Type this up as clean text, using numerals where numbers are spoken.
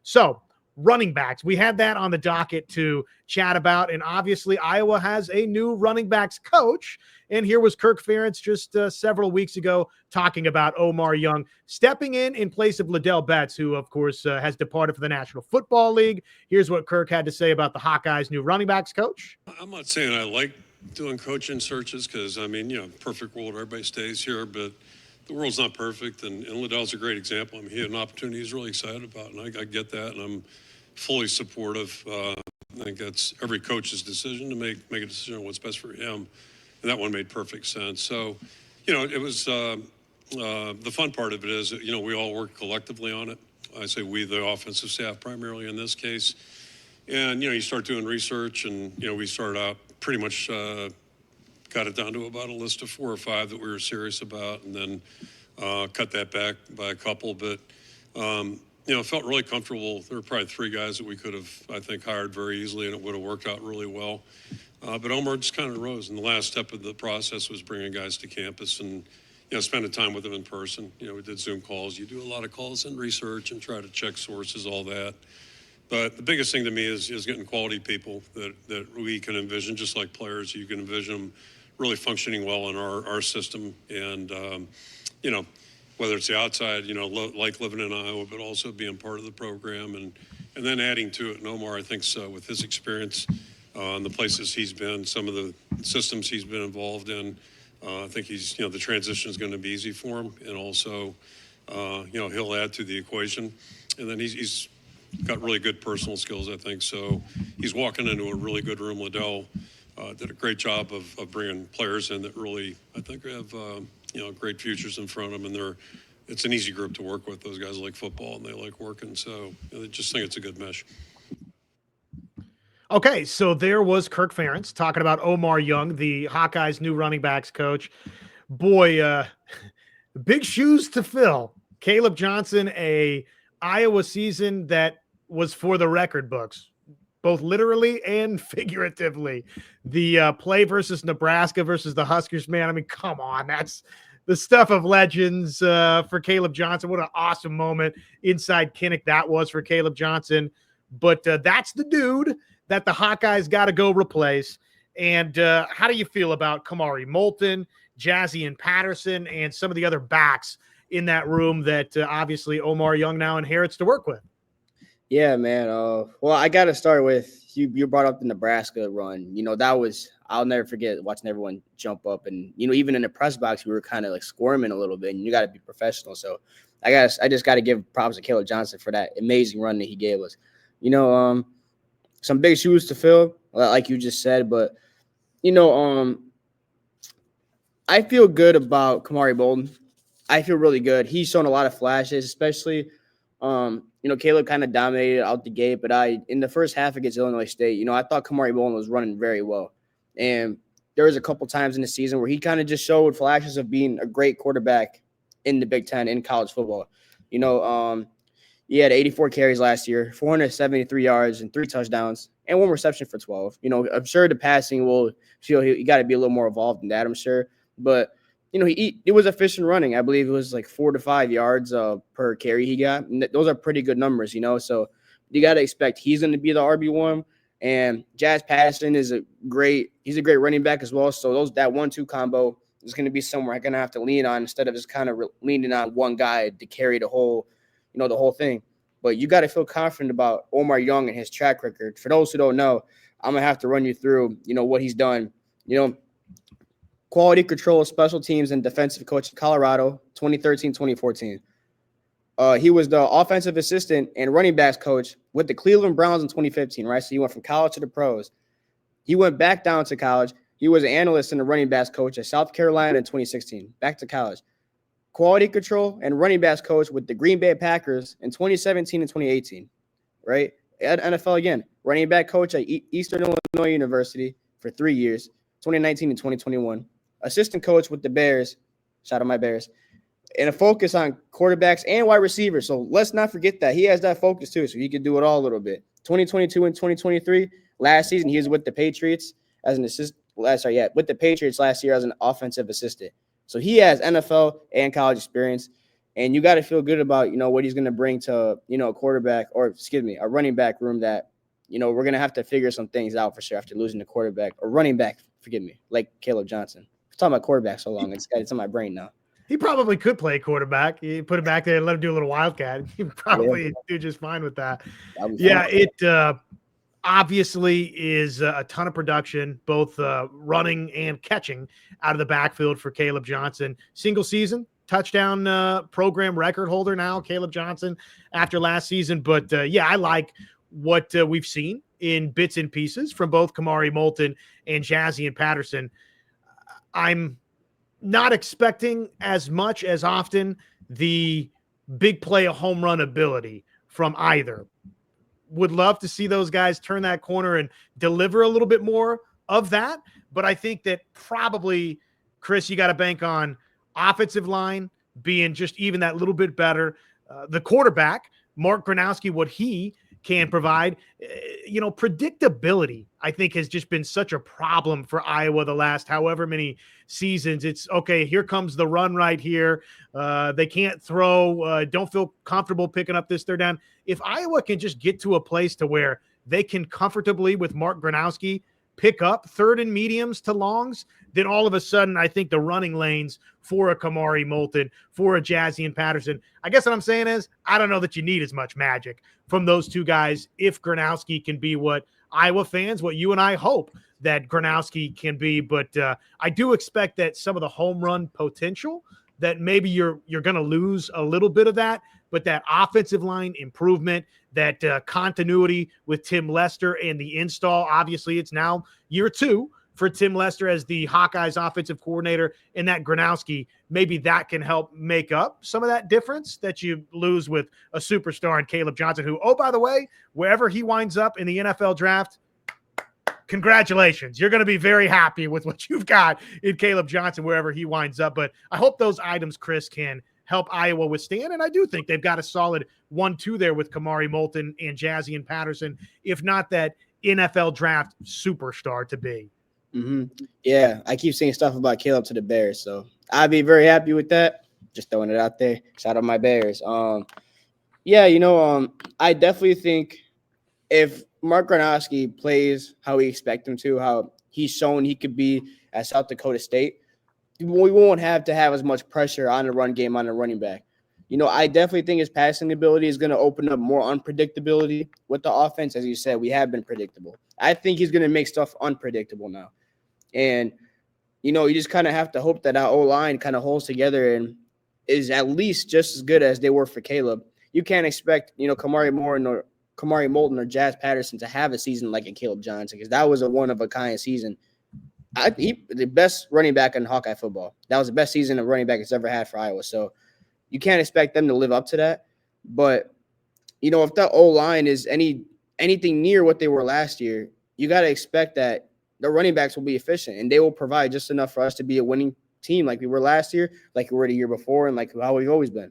So running backs, we had that on the docket to chat about. And obviously Iowa has a new running backs coach. And here was Kirk Ferentz just several weeks ago talking about Omar Young stepping in place of Liddell Betts, who, of course, has departed for the National Football League. Here's what Kirk had to say about the Hawkeyes' new running backs coach. I'm not saying I like doing coaching searches because, perfect world, everybody stays here, but the world's not perfect. And Liddell's a great example. He had an opportunity he's really excited about, and I get that, and I'm fully supportive. I think that's every coach's decision to make a decision on what's best for him, and that one made perfect sense. So, it was the fun part of it is, we all work collectively on it. I say we, the offensive staff, primarily in this case. And, you start doing research, and, we started out pretty much got it down to about a list of 4 or 5 that we were serious about, and then cut that back by a couple. But, felt really comfortable. There were probably 3 guys that we could have, I think, hired very easily, and it would have worked out really well. But Omar just kind of rose. And the last step of the process was bringing guys to campus and, spending time with them in person. We did Zoom calls. You do a lot of calls and research and try to check sources, all that. But the biggest thing to me is getting quality people that we can envision, just like players. You can envision them really functioning well in our system. And, whether it's the outside, like living in Iowa, but also being part of the program and then adding to it. And Omar, I think so, with his experience in the places he's been, some of the systems he's been involved in, I think he's, the transition is going to be easy for him. And also, he'll add to the equation. And then he's got really good personal skills, I think. So he's walking into a really good room. Liddell did a great job of bringing players in that really, I think, have, great futures in front of them. And it's an easy group to work with. Those guys like football and they like working. So I just think it's a good mesh. Okay, so there was Kirk Ferentz talking about Omar Young, the Hawkeyes' new running backs coach. Boy, big shoes to fill. Caleb Johnson, a Iowa season that was for the record books, both literally and figuratively. The play versus Nebraska versus the Huskers, man, come on. That's the stuff of legends for Caleb Johnson. What an awesome moment inside Kinnick that was for Caleb Johnson. But that's the dude that the Hawkeyes got to go replace. And how do you feel about Kamari Moulton, Jazzy and Patterson, and some of the other backs in that room that obviously Omar Young now inherits to work with? Yeah, man. Well, I got to start with you brought up the Nebraska run. I'll never forget watching everyone jump up. And, even in the press box, we were kind of like squirming a little bit, and you got to be professional. So I just got to give props to Caleb Johnson for that amazing run that he gave us. Some big shoes to fill, like you just said. But, I feel good about Kamari Moulton. I feel really good. He's shown a lot of flashes, especially, Caleb kind of dominated out the gate. But in the first half against Illinois State, I thought Kamari Moulton was running very well. And there was a couple times in the season where he kind of just showed flashes of being a great quarterback in the Big Ten in college football. He had 84 carries last year, 473 yards and 3 touchdowns, and 1 reception for 12. I'm sure the passing will show he got to be a little more involved in that, I'm sure. But, it was efficient running. I believe it was like 4 to 5 yards per carry he got. And those are pretty good numbers, So you got to expect he's going to be the RB1. And Jazz Patterson he's a great running back as well. So that 1-2 combo is going to be somewhere I'm going to have to lean on instead of just kind of leaning on one guy to carry the whole thing. But you got to feel confident about Omar Young and his track record. For those who don't know, I'm going to have to run you through, what he's done. Quality control, special teams, and defensive coach in Colorado, 2013-2014. He was the offensive assistant and running backs coach with the Cleveland Browns in 2015, right? So he went from college to the pros. He went back down to college. He was an analyst and a running backs coach at South Carolina in 2016, back to college. Quality control and running backs coach with the Green Bay Packers in 2017 and 2018, right? At NFL again, running back coach at Eastern Illinois University for 3 years, 2019 and 2021. Assistant coach with the Bears, shout out my Bears, and a focus on quarterbacks and wide receivers. So let's not forget that. He has that focus too, so he can do it all a little bit. 2022 and 2023, last season, he was with the Patriots as an assistant. With the Patriots last year as an offensive assistant. So he has NFL and college experience. And you got to feel good about, what he's going to bring to, a quarterback or, a running back room that, we're going to have to figure some things out for sure after losing the quarterback or running back, like Caleb Johnson. I'm talking about quarterback so long. It's in my brain now. He probably could play quarterback. You put him back there and let him do a little wildcat. He probably do just fine with that. Yeah, it obviously is a ton of production, both running and catching out of the backfield for Caleb Johnson. Single season touchdown program record holder now, Caleb Johnson, after last season. But yeah, I like what we've seen in bits and pieces from both Kamari Moulton and Jazzy and Patterson. I'm not expecting as much as often the big play, a home run ability from either. Would love to see those guys turn that corner and deliver a little bit more of that. But I think that probably, Chris, you got to bank on offensive line being just even that little bit better. The quarterback, Mark Gronowski, what he can provide, predictability, I think, has just been such a problem for Iowa the last however many seasons. It's okay, here comes the run right here. They can't throw, don't feel comfortable picking up this third down. If Iowa can just get to a place to where they can comfortably, with Mark Gronowski, pick up third and mediums to longs, then all of a sudden I think the running lanes for a Kamari Moulton, for a Jazzy and Patterson, I guess what I'm saying is I don't know that you need as much magic from those two guys if Gronowski can be what Iowa fans, what you and I hope that Gronowski can be. But I do expect that some of the home run potential, that maybe you're going to lose a little bit of that, but that offensive line improvement, that continuity with Tim Lester and the install. Obviously, it's now year 2 for Tim Lester as the Hawkeyes offensive coordinator, and that Gronowski, maybe that can help make up some of that difference that you lose with a superstar in Caleb Johnson, who, oh, by the way, wherever he winds up in the NFL draft, congratulations. You're going to be very happy with what you've got in Caleb Johnson, wherever he winds up. But I hope those items, Chris, can help Iowa withstand. And I do think they've got a solid 1-2 there with Kamari Moulton and Jazzy and Patterson, if not that NFL draft superstar to be. Mm-hmm. Yeah, I keep saying stuff about Caleb to the Bears, so I'd be very happy with that. Just throwing it out there. Shout out my Bears. I definitely think if Mark Gronowski plays how we expect him to, how he's shown he could be at South Dakota State, we won't have to have as much pressure on the run game on the running back. I definitely think his passing ability is going to open up more unpredictability with the offense. As you said, we have been predictable. I think he's going to make stuff unpredictable now. And, you just kind of have to hope that our O-line kind of holds together and is at least just as good as they were for Caleb. You can't expect, Kamari Moulton or Jazz Patterson to have a season like a Caleb Johnson, because that was a one-of-a-kind season. The best running back in Hawkeye football. That was the best season a running back has ever had for Iowa. So you can't expect them to live up to that. But, if the O-line is anything near what they were last year, you got to expect that the running backs will be efficient, and they will provide just enough for us to be a winning team like we were last year, like we were the year before, and like how we've always been.